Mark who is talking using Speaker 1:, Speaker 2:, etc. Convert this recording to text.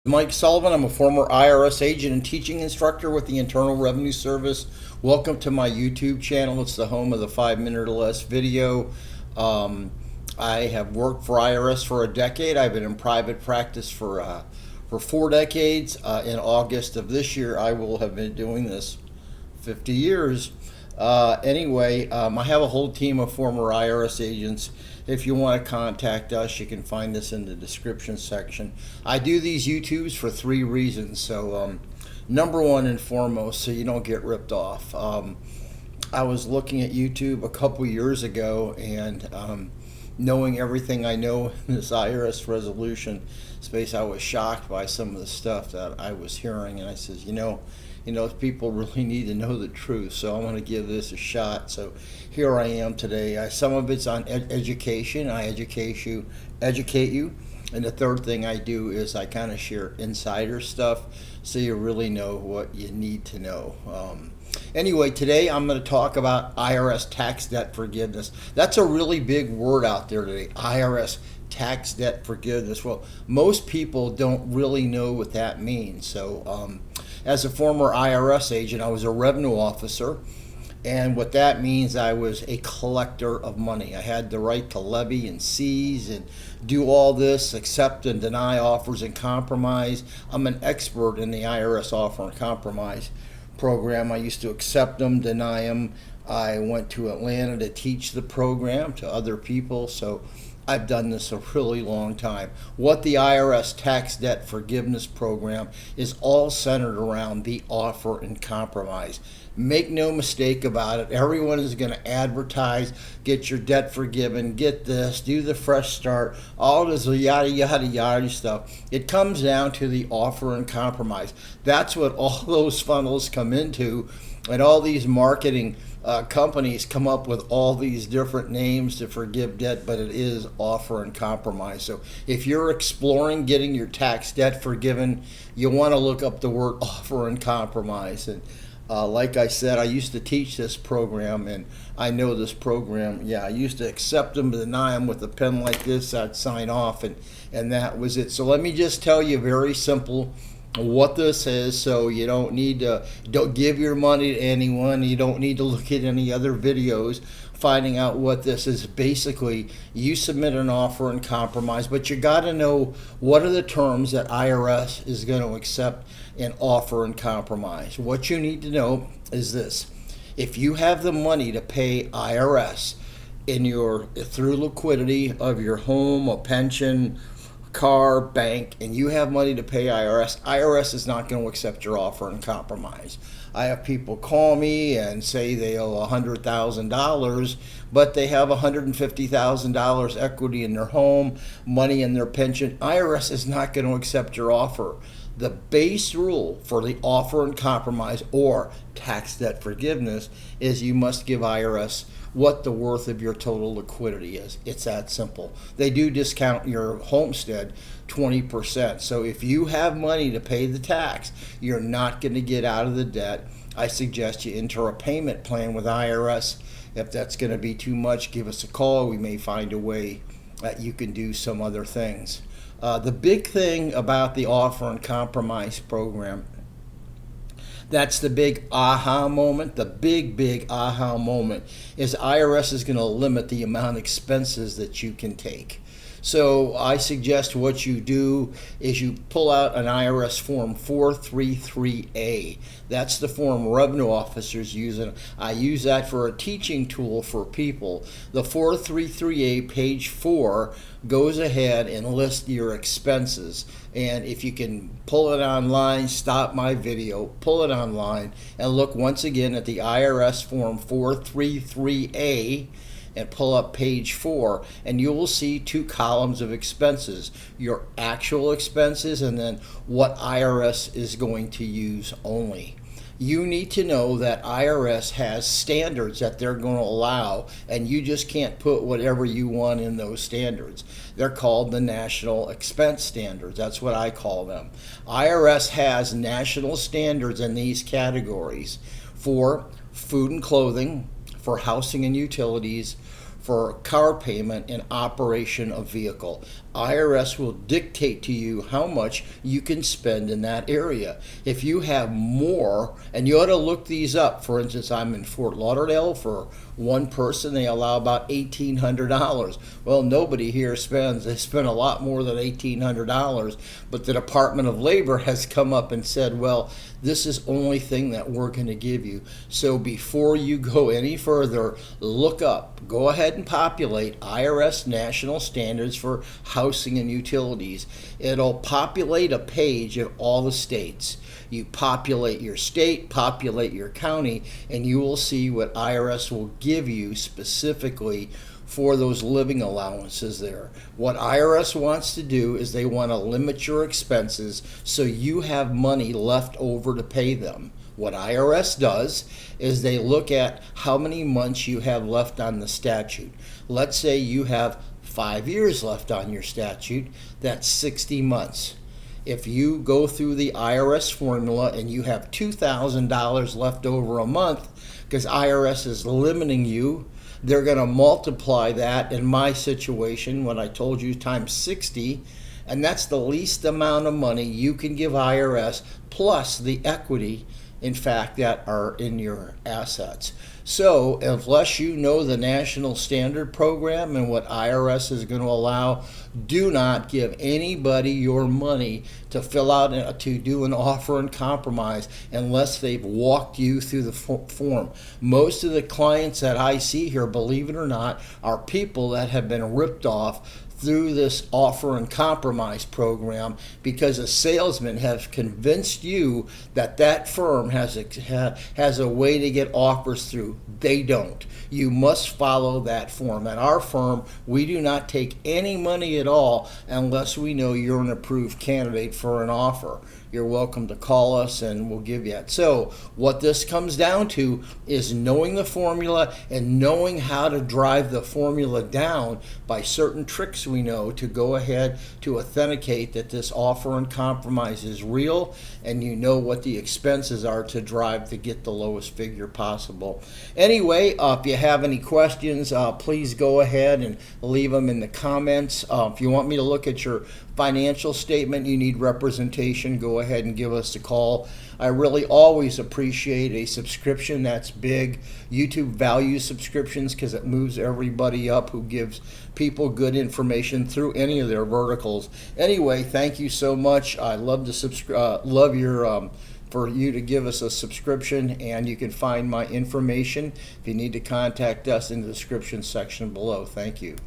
Speaker 1: Mike Sullivan. I'm a former IRS agent and teaching instructor with the Internal Revenue Service. Welcome to my YouTube channel. It's the home of the 5-minute or less video. I have worked for IRS for a decade. I've been in private practice for 4 decades. In August of this year, I will have been doing this 50 years. Anyway, I have a whole team of former IRS agents. If you want to contact us, you can find this in the description section. I do these YouTubes for 3 reasons. So, number one and foremost, so you don't get ripped off. I was looking at YouTube a couple years ago, and knowing everything I know in this IRS resolution space, I was shocked by some of the stuff that I was hearing, and I says, people really need to know the truth, so I'm going to give this a shot. So here I am today. Some of it's on education. I educate you. And the third thing I do is I kind of share insider stuff so you really know what you need to know. Anyway, today I'm going to talk about IRS tax debt forgiveness. That's a really big word out there today, IRS tax debt forgiveness. Well, most people don't really know what that means. So as a former IRS agent, I was a revenue officer. And what that means, I was a collector of money. I had the right to levy and seize and do all this, accept and deny offers and compromise. I'm an expert in the IRS offer and compromise program. I used to accept them, deny them. I went to Atlanta to teach the program to other people. So I've done this a really long time. What the IRS tax debt forgiveness program is all centered around the offer and compromise. Make no mistake about it. Everyone is going to advertise, get your debt forgiven, get this, do the fresh start, all this yada, yada, yada stuff. It comes down to the offer and compromise. That's what all those funnels come into, and all these marketing companies come up with all these different names to forgive debt, but it is offer and compromise. So if you're exploring getting your tax debt forgiven, you want to look up the word offer and compromise. And like I said, I used to teach this program, and I know this program. I used to accept them, deny them with a pen like this. I'd sign off, and that was it. So let me just tell you very simple what this is, so you don't give your money to anyone. You don't need to look at any other videos finding out what this is. Basically, you submit an offer and compromise, but you got to know what are the terms that IRS is going to accept an offer and compromise. What you need to know is this: if you have the money to pay IRS through liquidity of your home, a pension, car, bank, and you have money to pay IRS is not going to accept your offer and compromise. I have people call me and say they owe $100,000, but they have $150,000 equity in their home, money in their pension. IRS is not going to accept your offer. The base rule for the offer and compromise or tax debt forgiveness is you must give IRS what the worth of your total liquidity is. It's that simple. They do discount your homestead 20%. So if you have money to pay the tax, you're not going to get out of the debt. I suggest you enter a payment plan with IRS. If that's going to be too much, give us a call. We may find a way that you can do some other things. The big thing about the offer and compromise program, that's the big aha moment. The big aha moment is IRS is going to limit the amount of expenses that you can take. So I suggest what you do is you pull out an IRS Form 433A. That's the form revenue officers use, and I use that for a teaching tool for people. The 433A, page 4, goes ahead and lists your expenses. And if you can pull it online, stop my video, pull it online, and look once again at the IRS Form 433A, and pull up page 4, and you will see 2 columns of expenses: your actual expenses and then what IRS is going to use only. You need to know that IRS has standards that they're going to allow, and you just can't put whatever you want in those standards. They're called the National Expense Standards. That's what I call them. IRS has national standards in these categories for food and clothing, for housing and utilities, for car payment and operation of vehicle. IRS will dictate to you how much you can spend in that area. If you have more, and you ought to look these up. For instance, I'm in Fort Lauderdale. For one person, they allow about $1,800. Well, nobody here they spend a lot more than $1,800, but the Department of Labor has come up and said, well, this is the only thing that we're going to give you. So before you go any further, look up, go ahead and populate IRS National Standards for housing and utilities. It'll populate a page of all the states. You populate your state, populate your county, and you will see what IRS will give you specifically for those living allowances there. What IRS wants to do is they want to limit your expenses so you have money left over to pay them. What IRS does is they look at how many months you have left on the statute. Let's say you have 5 years left on your statute, that's 60 months. If you go through the IRS formula and you have $2,000 left over a month, because IRS is limiting you, they're going to multiply that, in my situation, what I told you, times 60, and that's the least amount of money you can give IRS plus the equity, in fact, that are in your assets. So unless you know the National Standard Program and what IRS is going to allow, do not give anybody your money to fill out, to do an offer and compromise, unless they've walked you through the form. Most of the clients that I see here, believe it or not, are people that have been ripped off through this offer and compromise program because a salesman has convinced you that that firm has a way to get offers through. They don't. You must follow that form. At our firm, we do not take any money at all unless we know you're an approved candidate for an offer. You're welcome to call us and we'll give you it. So what this comes down to is knowing the formula and knowing how to drive the formula down by certain tricks we know to go ahead to authenticate that this offer and compromise is real, and you know what the expenses are to drive to get the lowest figure possible. Anyway, if you have any questions, please go ahead and leave them in the comments. If you want me to look at your financial statement, you need representation, go ahead and give us a call. I really always appreciate a subscription. That's big. YouTube values subscriptions because it moves everybody up who gives people good information through any of their verticals. Anyway, thank you so much. I love to love your for you to give us a subscription, and you can find my information if you need to contact us in the description section below. Thank you.